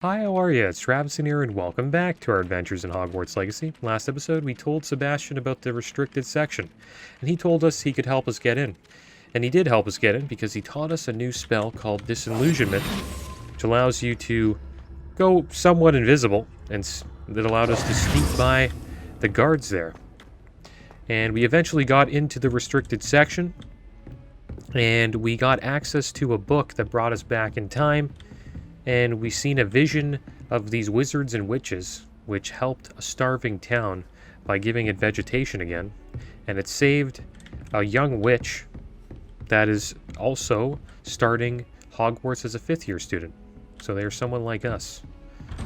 Hi, how are you? It's Travis in here, and welcome back to our adventures in Hogwarts Legacy. Last episode, we told Sebastian about the restricted section, and he told us he could help us get in. And he did help us get in because he taught us a new spell called Disillusionment, which allows you to go somewhat invisible, and that allowed us to sneak by the guards there. And we eventually got into the restricted section, and we got access to a book that brought us back in time. And we seen a vision of these wizards and witches, which helped a starving town by giving it vegetation again. And it saved a young witch that is also starting Hogwarts as a fifth-year student. So they're someone like us.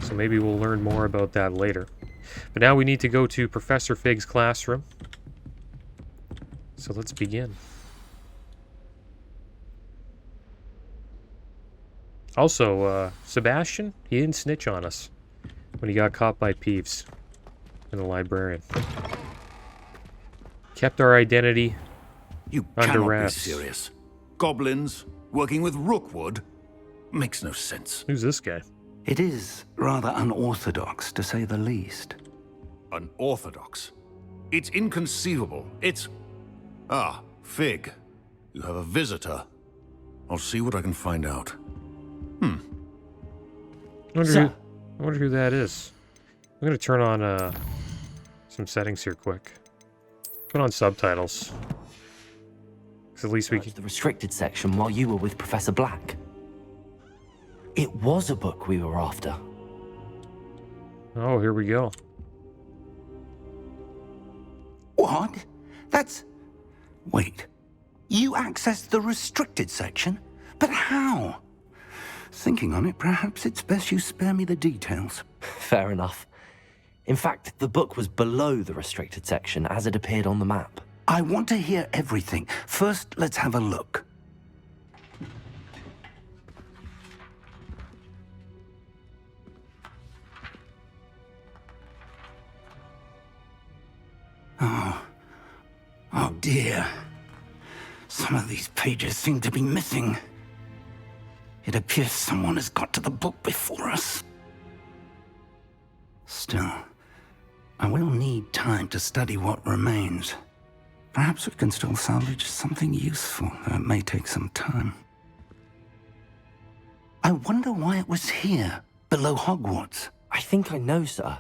So maybe we'll learn more about that later. But now we need to go to Professor Fig's classroom. So let's begin. Also, Sebastian, he didn't snitch on us when he got caught by Peeves and the librarian. Kept our identity You under cannot wraps. be serious. Goblins working with Rookwood makes no sense. Who's this guy? It is rather unorthodox, to say the least. Unorthodox. It's inconceivable. It's... Ah, Fig. You have a visitor. I'll see what I can find out. I wonder who that is. I'm going to turn on some settings here quick. Put on subtitles. 'Cause at least we can... The restricted section while you were with Professor Black. It was a book we were after. Oh, here we go. What? That's... Wait. You accessed the restricted section? But how? Thinking on it, perhaps it's best you spare me the details. Fair enough. In fact, the book was below the restricted section as it appeared on the map. I want to hear everything. First, let's have a look. Oh dear. Some of these pages seem to be missing. It appears someone has got to the book before us. Still, I will need time to study what remains. Perhaps we can still salvage something useful, though it may take some time. I wonder why it was here, below Hogwarts. I think I know, sir.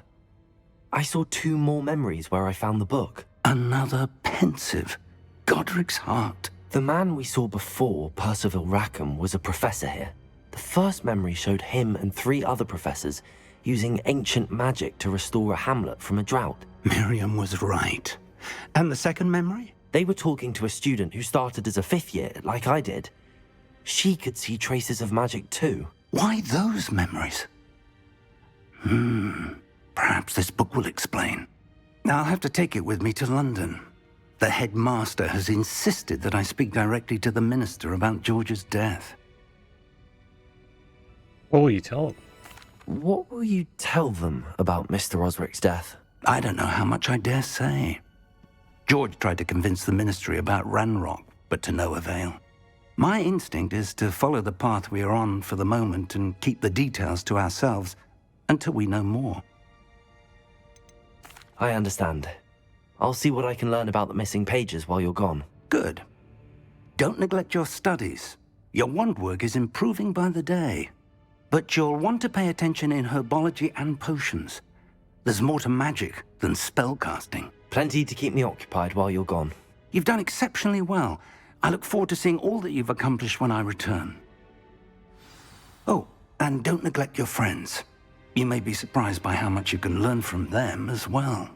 I saw 2 more memories where I found the book. Another pensive. Godric's heart. The man we saw before, Percival Rackham, was a professor here. The first memory showed him and 3 other professors using ancient magic to restore a hamlet from a drought. Miriam was right. And the second memory? They were talking to a student who started as a 5th year, like I did. She could see traces of magic too. Why those memories? Perhaps this book will explain. I'll have to take it with me to London. The headmaster has insisted that I speak directly to the minister about George's death. What will you tell him? What will you tell them about Mr. Osric's death? I don't know how much I dare say. George tried to convince the ministry about Ranrock, but to no avail. My instinct is to follow the path we are on for the moment and keep the details to ourselves until we know more. I understand. I'll see what I can learn about the missing pages while you're gone. Good. Don't neglect your studies. Your wand work is improving by the day. But you'll want to pay attention in herbology and potions. There's more to magic than spellcasting. Plenty to keep me occupied while you're gone. You've done exceptionally well. I look forward to seeing all that you've accomplished when I return. Oh, and don't neglect your friends. You may be surprised by how much you can learn from them as well.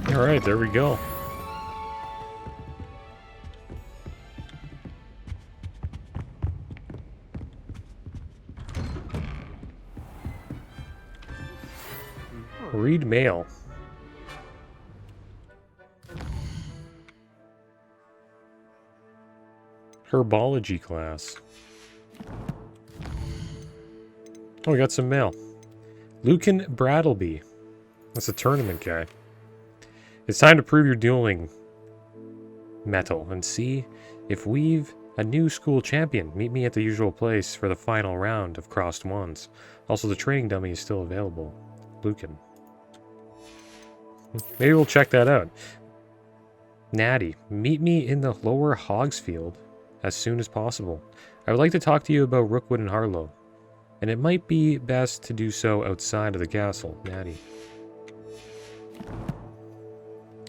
All right, there we go. Read mail. Herbology class. Oh, we got some mail. Lucan Brattleby. That's a tournament guy. It's time to prove your dueling metal and see if we've A new school champion. Meet me at the usual place for the final round of Crossed Wands. Also, the training dummy is still available. Lucan. Maybe we'll check that out. Natty. Meet me in the lower Hogsfield as soon as possible. I would like to talk to you about Rookwood and Harlow. And it might be best to do so outside of the castle. Natty.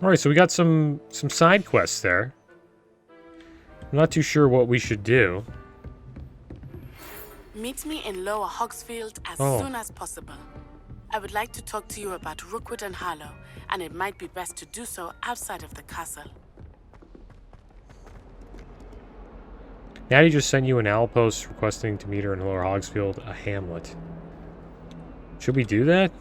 Alright, so we got some side quests there. I'm not too sure what we should do. Meet me in Lower Hogsfield as soon as possible. I would like to talk to you about Rookwood and Harlow, and it might be best to do so outside of the castle. Natty just sent you an owl post requesting to meet her in Lower Hogsfield, a hamlet. Should we do that?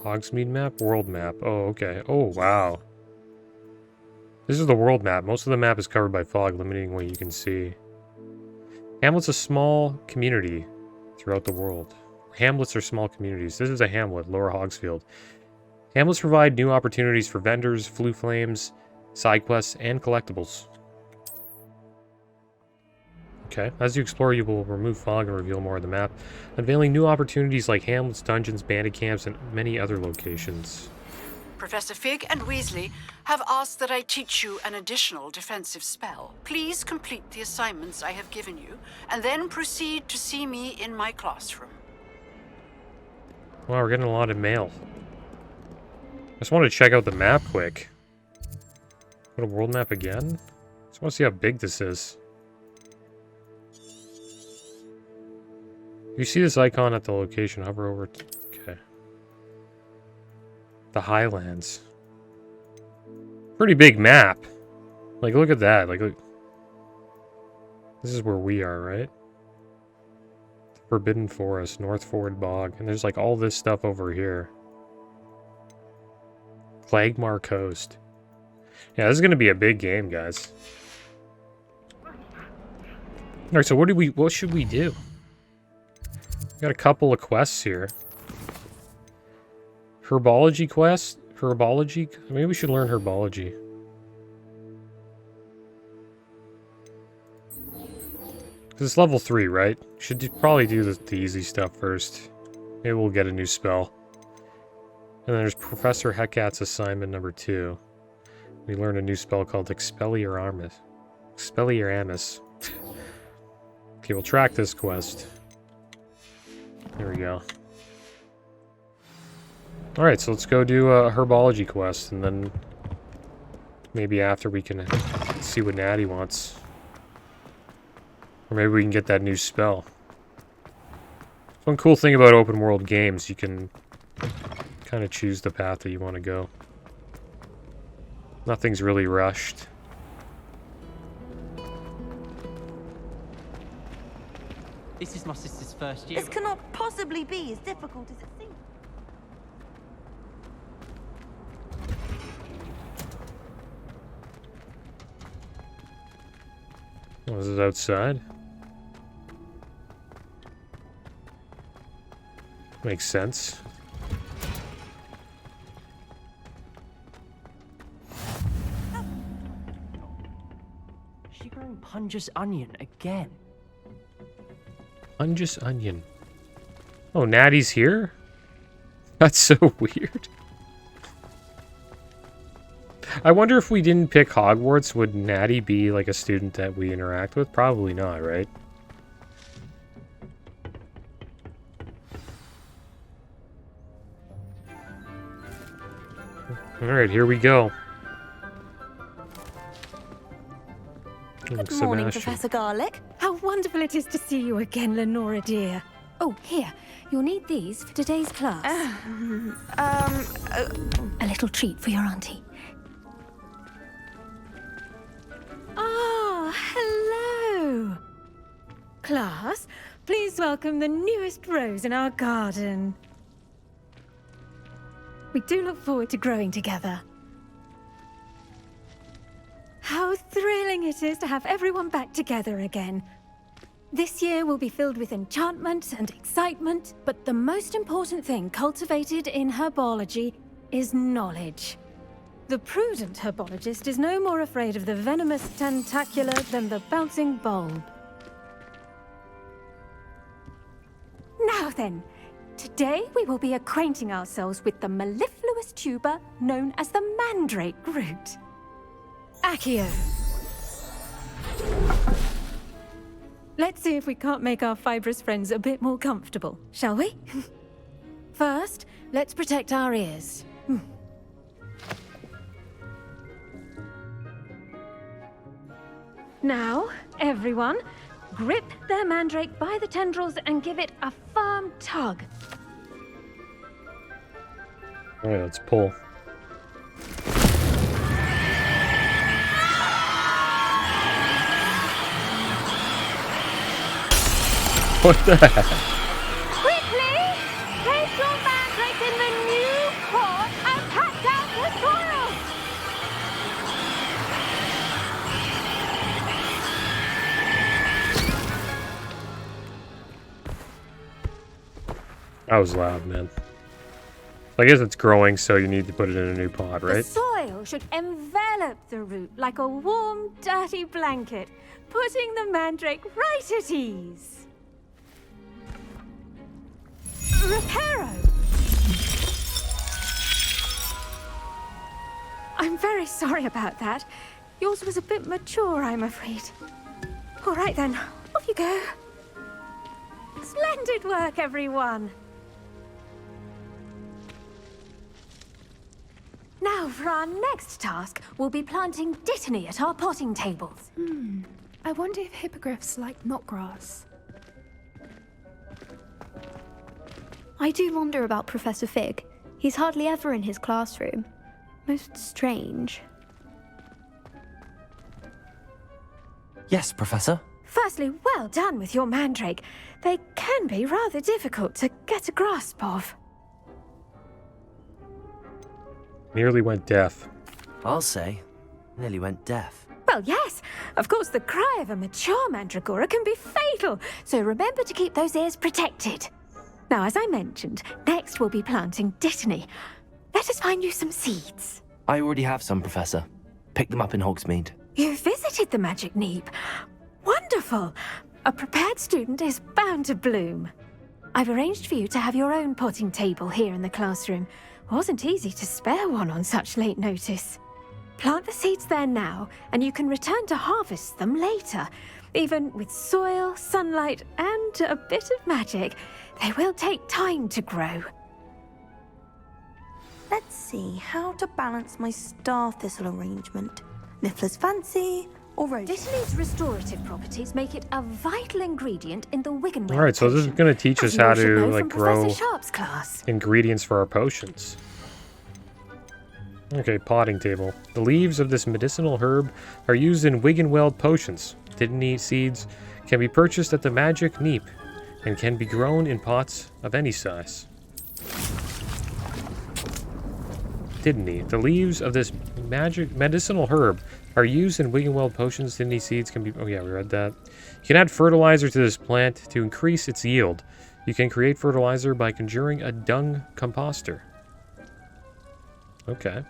Hogsmeade map? World map. Oh, okay. Oh, wow. This is the world map. Most of the map is covered by fog, limiting what you can see. Hamlet's a small community throughout the world. Hamlets are small communities. This is a hamlet, Lower Hogsfield. Hamlets provide new opportunities for vendors, flue flames, side quests, and collectibles. Okay. As you explore, you will remove fog and reveal more of the map, unveiling new opportunities like hamlets, dungeons, bandit camps, and many other locations. Professor Fig and Weasley have asked that I teach you an additional defensive spell. Please complete the assignments I have given you, and then proceed to see me in my classroom. Wow, we're getting a lot of mail. I just want to check out the map quick. Go to world map again? Just want to see how big this is. You see this icon at the location, hover over it. Okay. The Highlands. Pretty big map. Like, look at that. Like, look. This is where we are, right? Forbidden Forest, North Ford Bog. And there's, like, all this stuff over here. Clagmar Coast. Yeah, this is going to be a big game, guys. Alright, so what should we do? Got a couple of quests here. Herbology quest? Herbology? Maybe we should learn herbology. Because it's level 3, right? Should probably do the easy stuff first. Maybe we'll get a new spell. And then there's Professor Hecat's assignment number 2. We learn a new spell called Expelliarmus. Expelliarmus. Okay, we'll track this quest. There we go. Alright, so let's go do a herbology quest, and then maybe after we can see what Natty wants. Or maybe we can get that new spell. One cool thing about open world games, you can kind of choose the path that you want to go. Nothing's really rushed. This is my sister's first year. This cannot possibly be as difficult as it seems. Oh, this is outside? Makes sense. She growing Pungus onion again. Pungus onion. Oh, Natty's here? That's so weird. I wonder if we didn't pick Hogwarts, would Natty be like a student that we interact with? Probably not, right? Alright, here we go. Good morning, Professor Garlick. How wonderful it is to see you again, Lenora dear. Oh, here. You'll need these for today's class. A little treat for your auntie. Ah, hello. Class, please welcome the newest rose in our garden. We do look forward to growing together. How thrilling it is to have everyone back together again. This year will be filled with enchantment and excitement, but the most important thing cultivated in herbology is knowledge. The prudent herbologist is no more afraid of the venomous tentacula than the bouncing bulb. Now then, today we will be acquainting ourselves with the mellifluous tuber known as the mandrake root. Accio. Let's see if we can't make our fibrous friends a bit more comfortable, shall we? First, let's protect our ears. Now, everyone, grip their mandrake by the tendrils and give it a firm tug. Alright, let's pull. What the heck? Quickly! Place your mandrake in the new pot and pack down the soil! That was loud, man. I guess it's growing, so you need to put it in a new pot, right? The soil should envelop the root like a warm, dirty blanket, putting the mandrake right at ease. Reparo! I'm very sorry about that. Yours was a bit mature, I'm afraid. All right then, off you go. Splendid work, everyone. Now, for our next task, we'll be planting dittany at our potting tables. I wonder if hippogriffs like knotgrass. I do wonder about Professor Fig. He's hardly ever in his classroom. Most strange. Yes, Professor. Firstly, well done with your mandrake. They can be rather difficult to get a grasp of. Nearly went deaf. I'll say, nearly went deaf. Well, yes. Of course, the cry of a mature mandragora can be fatal, so remember to keep those ears protected. Now, as I mentioned, next we'll be planting dittany. Let us find you some seeds. I already have some, Professor. Pick them up in Hogsmeade. You visited the Magic Neep. Wonderful! A prepared student is bound to bloom. I've arranged for you to have your own potting table here in the classroom. Wasn't easy to spare one on such late notice. Plant the seeds there now, and you can return to harvest them later. Even with soil, sunlight, and a bit of magic, they will take time to grow. Let's see how to balance my star thistle arrangement. Niffler's fancy or rose. Dittany's restorative properties make it a vital ingredient in the Wiggenweld Alright, so this is going to teach us how to like grow Sharp's class. ingredients for our potions. Okay, potting table. The leaves of this medicinal herb are used in Wiggenweld potions. Dittany seeds can be purchased at the Magic Neep and can be grown in pots of any size. Dittany. The leaves of this medicinal herb are used in Wiggenweld potions. Dittany seeds can be... Oh yeah, we read that. You can add fertilizer to this plant to increase its yield. You can create fertilizer by conjuring a dung composter. Okay.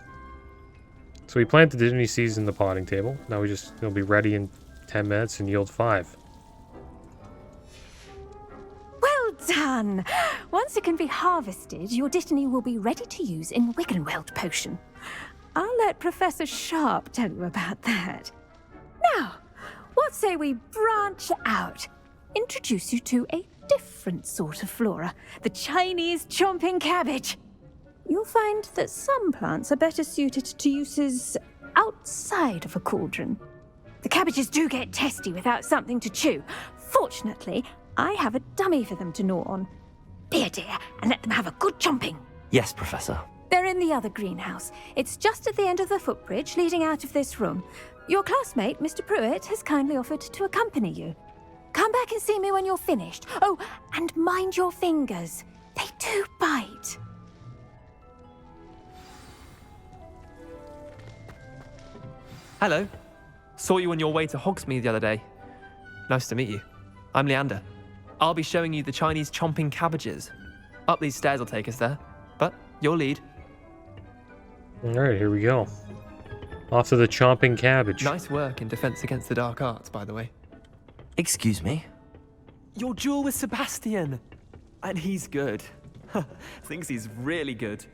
So we plant the dittany seeds in the potting table. Now it'll be ready in 10 minutes and yield 5. Well done! Once it can be harvested, your dittany will be ready to use in Wiggenweld potion. I'll let Professor Sharp tell you about that. Now, what say we branch out? Introduce you to a different sort of flora, the Chinese chomping cabbage. You'll find that some plants are better suited to uses outside of a cauldron. The cabbages do get testy without something to chew. Fortunately, I have a dummy for them to gnaw on. Be a dear and let them have a good chomping. Yes, Professor. They're in the other greenhouse. It's just at the end of the footbridge leading out of this room. Your classmate, Mr. Pruitt, has kindly offered to accompany you. Come back and see me when you're finished. Oh, and mind your fingers. They do bite. Hello. Saw you on your way to Hogsmeade the other day. Nice to meet you. I'm Leander. I'll be showing you the Chinese chomping cabbages. Up these stairs will take us there, but your lead. Alright, here we go. Off to the chomping cabbage. Nice work in Defense Against the Dark Arts, by the way. Excuse me? Your duel with Sebastian! And he's good. Thinks he's really good.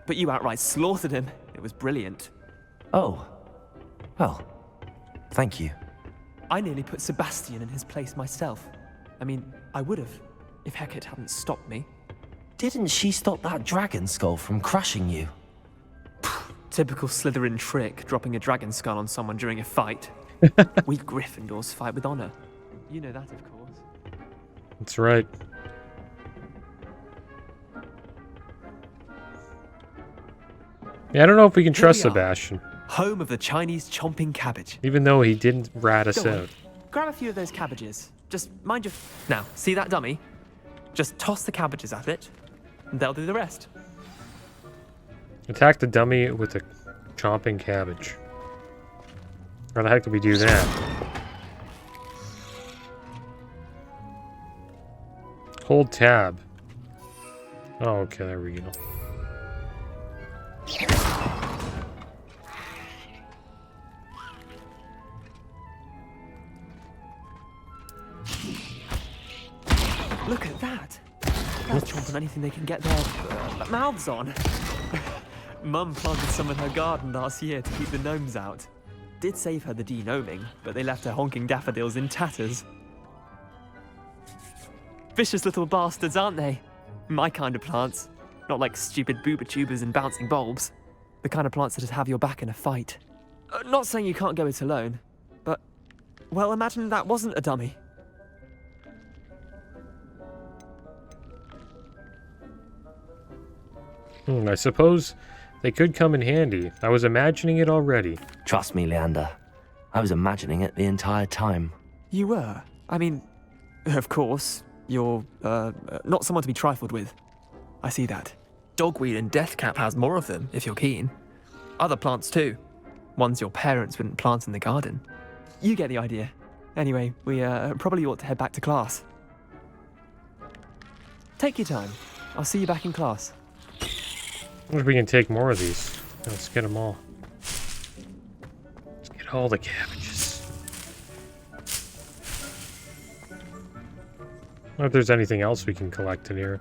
But you outright slaughtered him. It was brilliant. Oh. Well, thank you. I nearly put Sebastian in his place myself. I mean, I would have, if Hecate hadn't stopped me. Didn't she stop that dragon skull from crushing you? Typical Slytherin trick, dropping a dragon skull on someone during a fight. We Gryffindors fight with honor. You know that, of course. That's right. Yeah, I don't know if we can trust Sebastian. Home of the Chinese chomping cabbage. Even though he didn't rat us out. Grab a few of those cabbages. Just mind your... Now, see that dummy? Just toss the cabbages at it, and they'll do the rest. Attack the dummy with a chomping cabbage. How the heck do we do that? Hold tab. Oh, okay, there we go. Look at that! They're chomping anything they can get their mouths on. Mum planted some in her garden last year to keep the gnomes out. Did save her the de-gnoming, but they left her honking daffodils in tatters. Vicious little bastards, aren't they? My kind of plants. Not like stupid booba tubers and bouncing bulbs. The kind of plants that'd have your back in a fight. Not saying you can't go it alone, but... Well, imagine that wasn't a dummy. I suppose they could come in handy. I was imagining it already. Trust me, Leander. I was imagining it the entire time. You were? I mean, of course, you're, not someone to be trifled with. I see that. Dogweed and deathcap has more of them, if you're keen. Other plants too. Ones your parents wouldn't plant in the garden. You get the idea. Anyway, we, probably ought to head back to class. Take your time. I'll see you back in class. I wonder if we can take more of these. Let's get them all. Let's get all the cabbages. I wonder if there's anything else we can collect in here.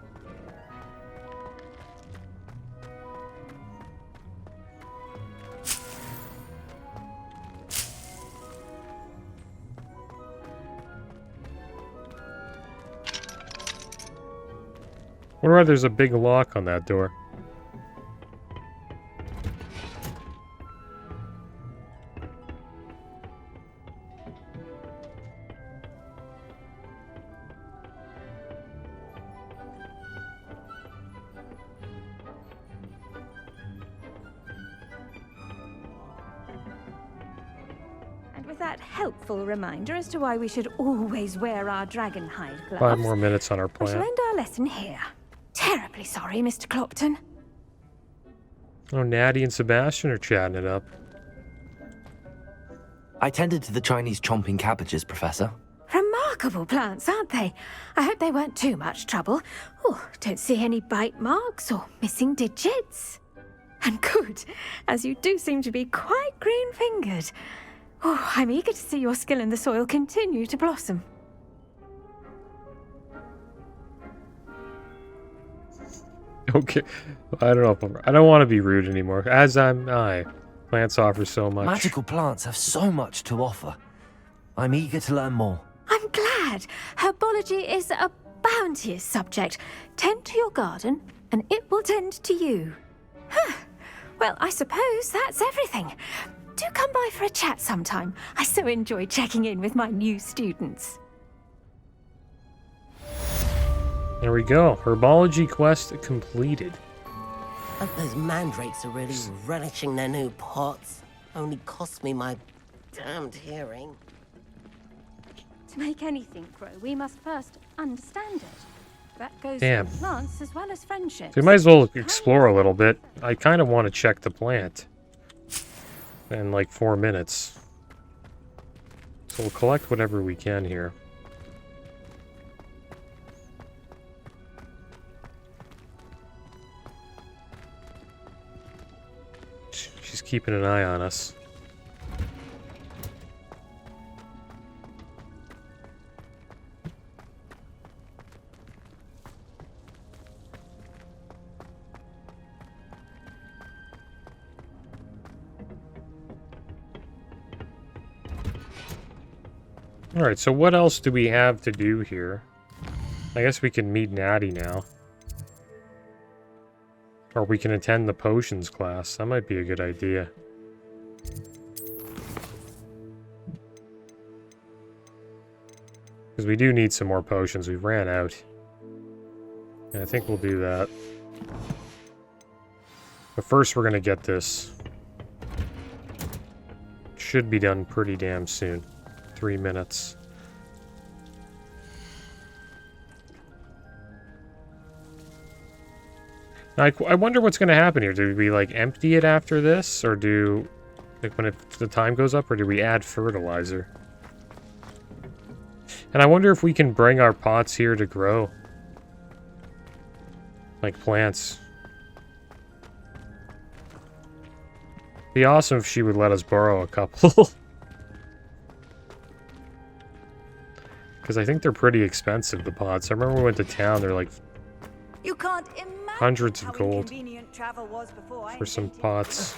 I wonder why there's a big lock on that door. Helpful reminder as to why we should always wear our dragon hide gloves. 5 more minutes on our plan. We shall end our lesson here. Terribly sorry, Mr. Clopton. Oh, Natty and Sebastian are chatting it up. I tended to the Chinese chomping cabbages, Professor. Remarkable plants, aren't they? I hope they weren't too much trouble. Oh, don't see any bite marks or missing digits. And good, as you do seem to be quite green-fingered. Oh, I'm eager to see your skill in the soil continue to blossom. Okay, I don't know. I don't want to be rude anymore. As am I. Plants offer so much. Magical plants have so much to offer. I'm eager to learn more. I'm glad. Herbology is a bounteous subject. Tend to your garden, and it will tend to you. Huh. Well, I suppose that's everything. Do come by for a chat sometime. I so enjoy checking in with my new students. There we go. Herbology quest completed. Hope those mandrakes are really relishing their new pots. Only cost me my damned hearing. To make anything grow, we must first understand it. That goes Damn. for plants as well as friendships. We might as well explore a little bit. I kind of want to check the plant. In like 4 minutes. So we'll collect whatever we can here. She's keeping an eye on us. Alright, so what else do we have to do here? I guess we can meet Natty now. Or we can attend the potions class. That might be a good idea. Because we do need some more potions. We've ran out. And I think we'll do that. But first we're going to get this. Should be done pretty damn soon. 3 minutes. Now, I wonder what's going to happen here. Do we, like, empty it after this? Or do... Like, when the time goes up? Or do we add fertilizer? And I wonder if we can bring our pots here to grow. Like plants. Be awesome if she would let us borrow a couple. Because I think they're pretty expensive, the pots. I remember when we went to town, they're like you can't imagine hundreds of how gold inconvenient travel was before I for some invented it. pots.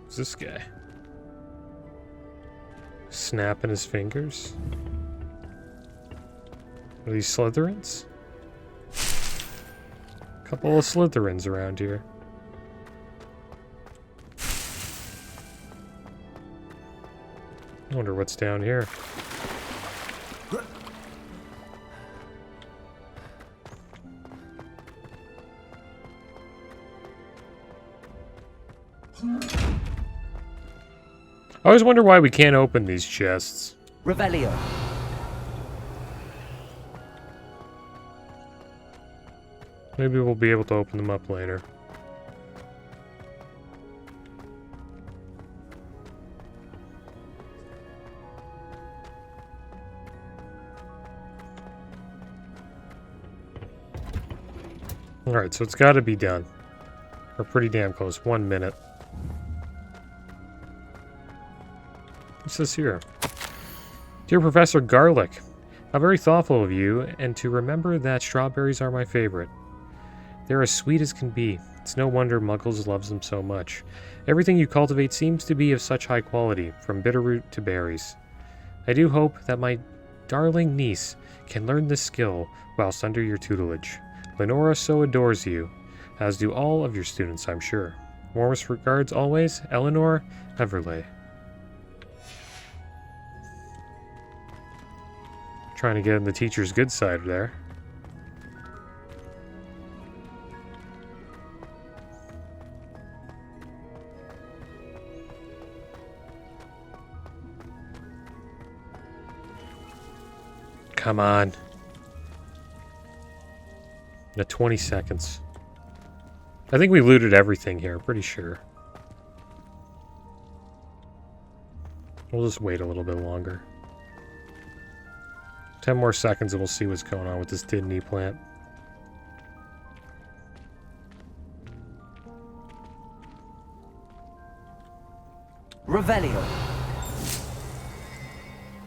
Who's this guy? Snapping his fingers? Are these Slytherins? Couple of Slytherins around here. I wonder what's down here. I always wonder why we can't open these chests. Revelio. Maybe we'll be able to open them up later. Alright, so it's got to be done. We're pretty damn close. 1 minute. What's this here? Dear Professor Garlick, how very thoughtful of you, and to remember that strawberries are my favorite. They're as sweet as can be. It's no wonder Muggles loves them so much. Everything you cultivate seems to be of such high quality, from bitterroot to berries. I do hope that my darling niece can learn this skill whilst under your tutelage. Lenora so adores you, as do all of your students, I'm sure. Warmest regards always, Eleanor Everleigh. Trying to get on the teacher's good side there. Come on. Now 20 seconds. I think we looted everything here, pretty sure. We'll just wait a little bit longer. 10 more seconds and we'll see what's going on with this Didney plant. Revelio.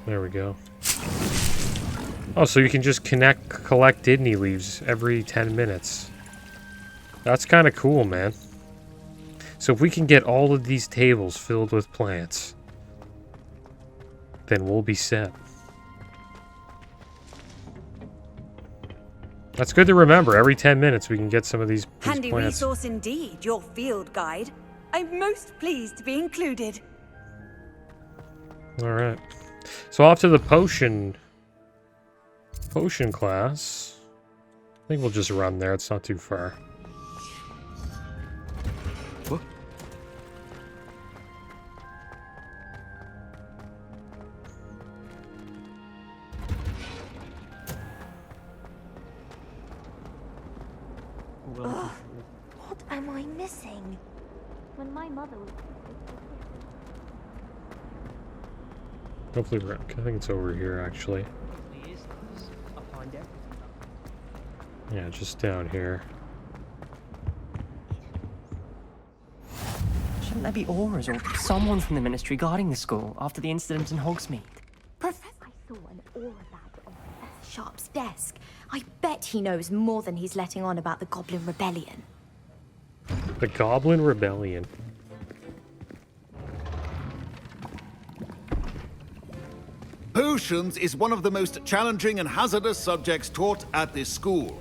There we go. Oh, so you can just collect Didney leaves every 10 minutes. That's kind of cool, man. So if we can get all of these tables filled with plants, then we'll be set. That's good to remember. Every 10 minutes we can get some of these Handy plants. resource indeed, your field guide. I'm most pleased to be included. Alright. So off to the potion class. I think we'll just run there. It's not too far. What? Ugh, what am I missing? When my mother was... Hopefully we're... I think it's over here, actually. Yeah, just down here. there be auras or someone from the Ministry guarding the school after the incident in Hogsmeade? I saw an aura bag on Professor Sharp's desk. I bet he knows more than he's letting on about the Goblin Rebellion. The Goblin Rebellion. Potions is one of the most challenging and hazardous subjects taught at this school.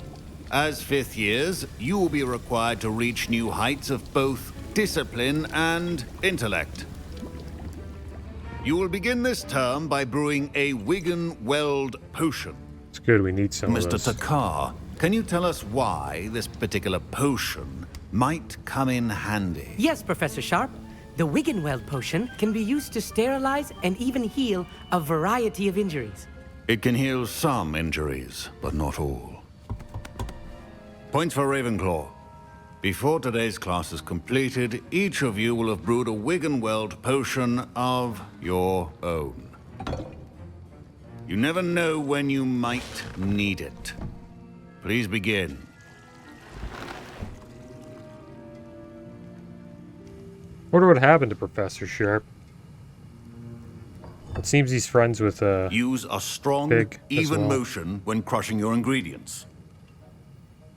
As fifth years, you will be required to reach new heights of both discipline and intellect. You will begin this term by brewing a Wiggenweld potion. It's good, we need some of Mr. those. Takar, can you tell us why this particular potion might come in handy? Yes, Professor Sharp. The Wiggenweld potion can be used to sterilize and even heal a variety of injuries. It can heal some injuries, but not all. Points for Ravenclaw. Before today's class is completed, each of you will have brewed a Wiggenweld potion of your own. You never know when you might need it. Please begin. Wonder what happened to Professor Sharp. It seems he's friends with Use a strong, Fig as even well. motion when crushing your ingredients.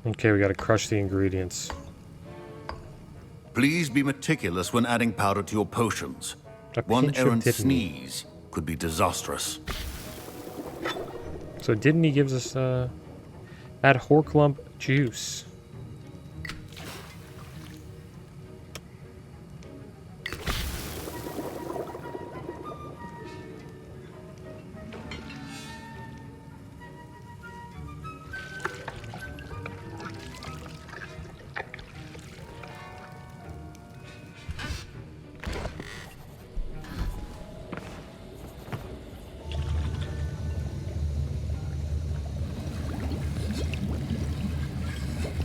Okay, we gotta crush the ingredients. Please be meticulous when adding powder to your potions. A One pinch of errant Dittany. sneeze could be disastrous. So Dittany gives us add Horklump juice.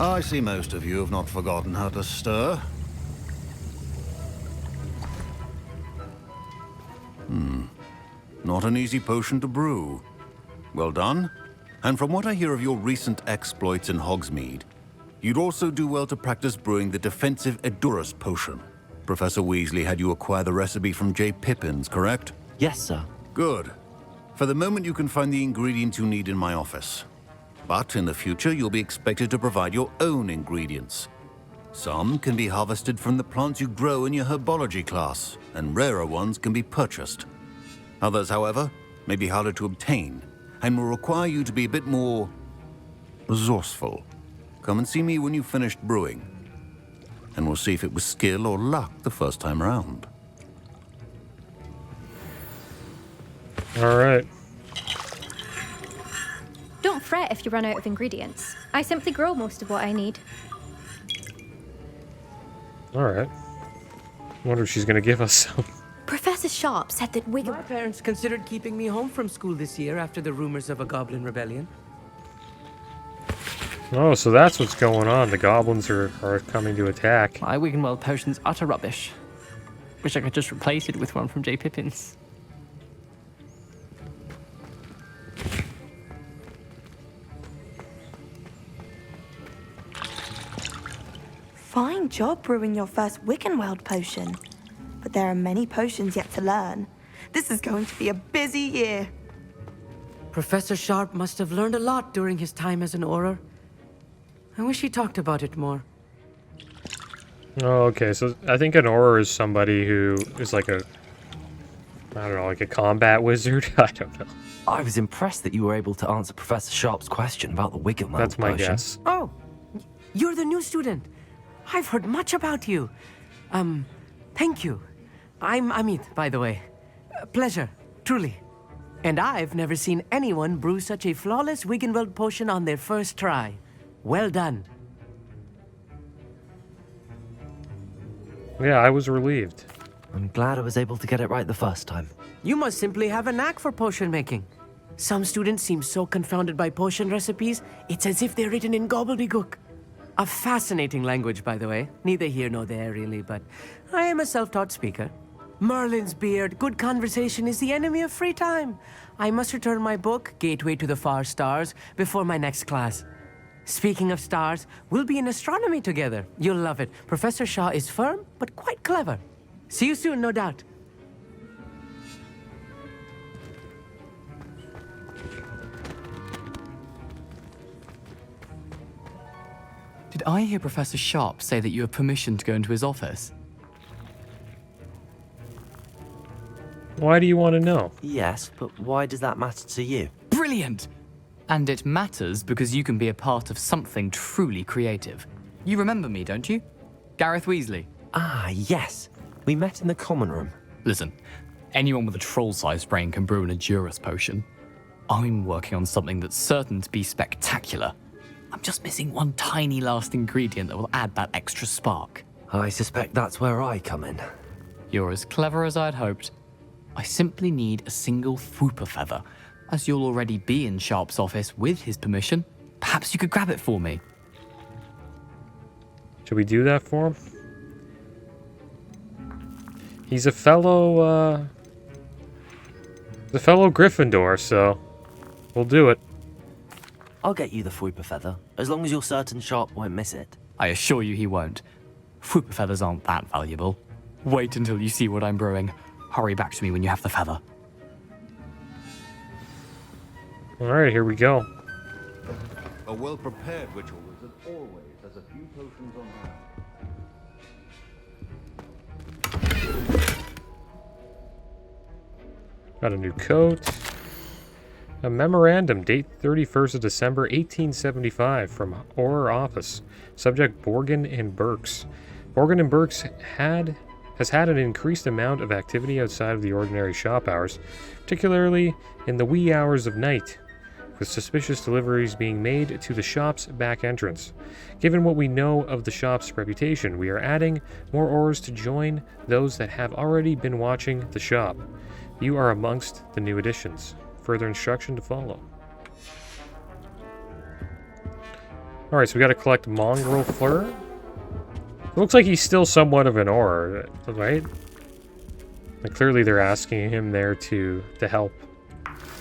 I see most of you have not forgotten how to stir. Not an easy potion to brew. Well done. And from what I hear of your recent exploits in Hogsmeade, you'd also do well to practice brewing the defensive Edurus potion. Professor Weasley had you acquire the recipe from J. Pippins, correct? Yes, sir. Good. For the moment, you can find the ingredients you need in my office. But in the future, you'll be expected to provide your own ingredients. Some can be harvested from the plants you grow in your herbology class, and rarer ones can be purchased. Others, however, may be harder to obtain, and will require you to be a bit more resourceful. Come and see me when you've finished brewing, and we'll see if it was skill or luck the first time around. All right. Don't fret if you run out of ingredients. I simply grow most of what I need. All right. Wonder if she's gonna give us some. Professor Sharp said that Wiggle... My parents considered keeping me home from school this year after the rumors of a Goblin Rebellion. Oh, so that's what's going on. The goblins are coming to attack. My Wiggenweld potion's utter rubbish. Wish I could just replace it with one from J. Pippins. Fine job brewing your first Wiggenweld potion. But there are many potions yet to learn. This is going to be a busy year. Professor Sharp must have learned a lot during his time as an Auror. I wish he talked about it more. Oh, okay. So I think an Auror is somebody who is like a, I don't know, like a combat wizard. I don't know. I was impressed that you were able to answer Professor Sharp's question about the Wiggenweld That's my potion. guess. Oh, you're the new student. I've heard much about you. Thank you. I'm Amit, by the way. Pleasure, truly. And I've never seen anyone brew such a flawless Wiggenweld potion on their first try. Well done. Yeah, I was relieved. I'm glad I was able to get it right the first time. You must simply have a knack for potion making. Some students seem so confounded by potion recipes, it's as if they're written in gobbledygook. A fascinating language, by the way. Neither here nor there, really, but I am a self-taught speaker. Merlin's beard, good conversation is the enemy of free time. I must return my book, Gateway to the Far Stars, before my next class. Speaking of stars, we'll be in astronomy together. You'll love it. Professor Shaw is firm, but quite clever. See you soon, no doubt. Did I hear Professor Sharp say that you have permission to go into his office? Why do you want to know? Yes, but why does that matter to you? Brilliant! And it matters because you can be a part of something truly creative. You remember me, don't you? Gareth Weasley. Ah, yes. We met in the common room. Listen, anyone with a troll-sized brain can brew an Edurus potion. I'm working on something that's certain to be spectacular. I'm just missing one tiny last ingredient that will add that extra spark. I suspect that's where I come in. You're as clever as I'd hoped. I simply need a single Fwooper feather. As you'll already be in Sharp's office with his permission, perhaps you could grab it for me. Should we do that for him? He's a fellow Gryffindor, so we'll do it. I'll get you the Fwooper feather, as long as you're certain Sharp won't miss it. I assure you he won't. Fwooper feathers aren't that valuable. Wait until you see what I'm brewing. Hurry back to me when you have the feather. Alright, here we go. A well-prepared ritual wizard always has a few potions on hand. Got a new coat. A memorandum, date 31st of December, 1875, from Orr Office. Subject, Borgin and Burkes. Borgin and Burkes has had an increased amount of activity outside of the ordinary shop hours, particularly in the wee hours of night, with suspicious deliveries being made to the shop's back entrance. Given what we know of the shop's reputation, we are adding more Orrs to join those that have already been watching the shop. You are amongst the new additions. Further instruction to follow. Alright, so we gotta collect Mongrel Fleur. It looks like he's still somewhat of an Orr, right? Like, clearly they're asking him there to help,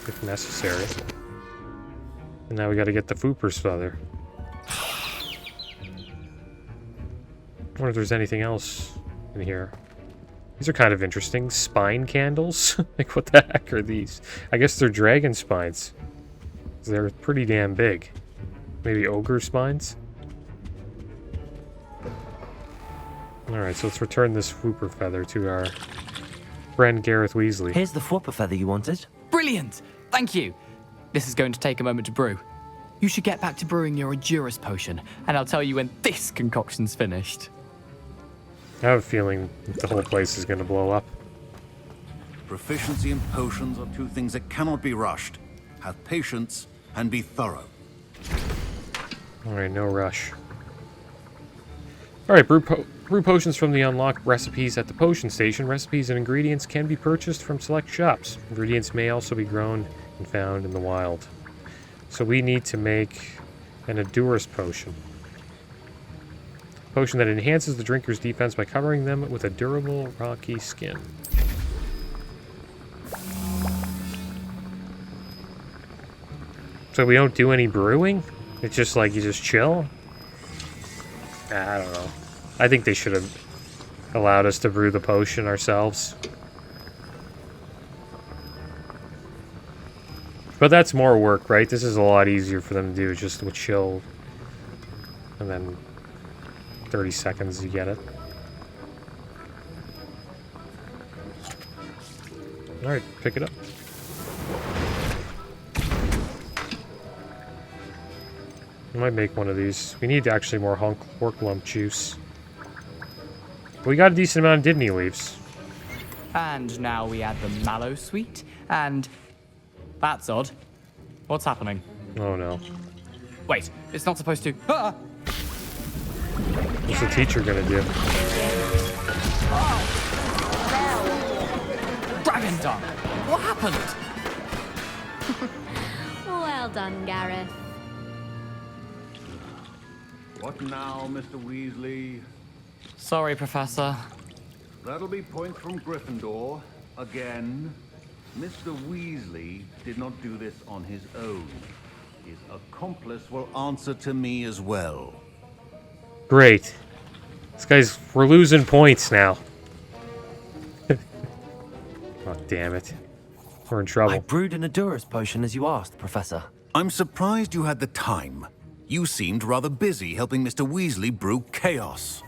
if necessary. And now we gotta get the Fwooper's feather. I wonder if there's anything else in here. These are kind of interesting. Spine candles? Like, what the heck are these? I guess they're dragon spines. They're pretty damn big. Maybe ogre spines? Alright, so let's return this Fwooper feather to our friend Gareth Weasley. Here's the Fwooper feather you wanted. Brilliant! Thank you! This is going to take a moment to brew. You should get back to brewing your Edurus potion, and I'll tell you when this concoction's finished. I have a feeling the whole place is going to blow up. Proficiency and potions are two things that cannot be rushed. Have patience and be thorough. Alright, no rush. Alright, brew potions from the unlocked recipes at the potion station. Recipes and ingredients can be purchased from select shops. Ingredients may also be grown and found in the wild. So we need to make an Edurus potion. Potion that enhances the drinker's defense by covering them with a durable, rocky skin. So we don't do any brewing? It's just like you just chill? I don't know. I think they should have allowed us to brew the potion ourselves. But that's more work, right? This is a lot easier for them to do, just to chill. And then 30 seconds, you get it. Alright, pick it up. I might make one of these. We need actually more Hork Lump juice. We got a decent amount of Didney leaves. And now we add the Mallow Sweet, and... That's odd. What's happening? Oh no. Wait, it's not supposed to... Ah! What's the teacher gonna do? Dragon Dung! What happened? Well done, Gareth. What now, Mr. Weasley? Sorry, Professor. That'll be points from Gryffindor. Again. Mr. Weasley did not do this on his own. His accomplice will answer to me as well. Great. We're losing points now. damn it. We're in trouble. I brewed an Adurus potion as you asked, Professor. I'm surprised you had the time. You seemed rather busy helping Mr. Weasley brew chaos.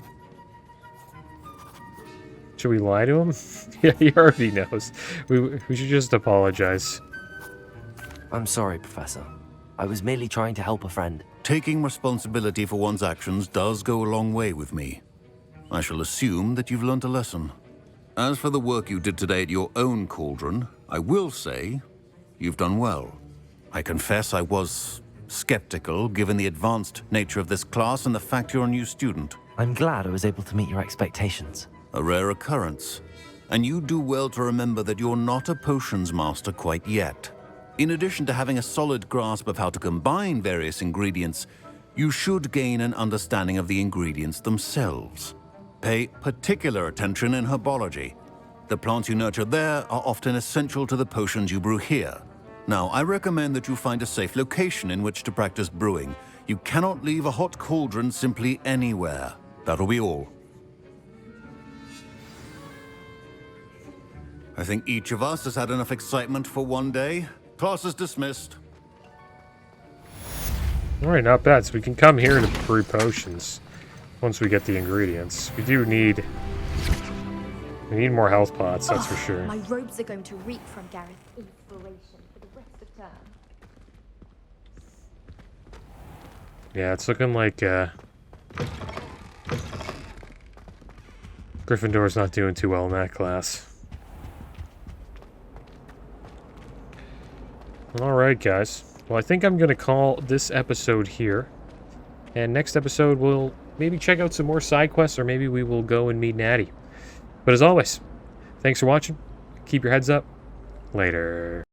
Should we lie to him? Yeah, he already knows. We should just apologize. I'm sorry, Professor. I was merely trying to help a friend. Taking responsibility for one's actions does go a long way with me. I shall assume that you've learnt a lesson. As for the work you did today at your own cauldron, I will say you've done well. I confess I was skeptical given the advanced nature of this class and the fact you're a new student. I'm glad I was able to meet your expectations. A rare occurrence. And you do well to remember that you're not a potions master quite yet. In addition to having a solid grasp of how to combine various ingredients, you should gain an understanding of the ingredients themselves. Pay particular attention in herbology. The plants you nurture there are often essential to the potions you brew here. Now, I recommend that you find a safe location in which to practice brewing. You cannot leave a hot cauldron simply anywhere. That'll be all. I think each of us has had enough excitement for one day. Class is dismissed. Alright, not bad. So we can come here to brew potions once we get the ingredients. We need more health pots, that's for sure. My robes are going to reek from Gareth's inspiration for the rest of term. Yeah, it's looking like Gryffindor's not doing too well in that class. Alright, guys. Well, I think I'm going to call this episode here. And next episode, we'll maybe check out some more side quests, or maybe we will go and meet Natty. But as always, thanks for watching. Keep your heads up. Later.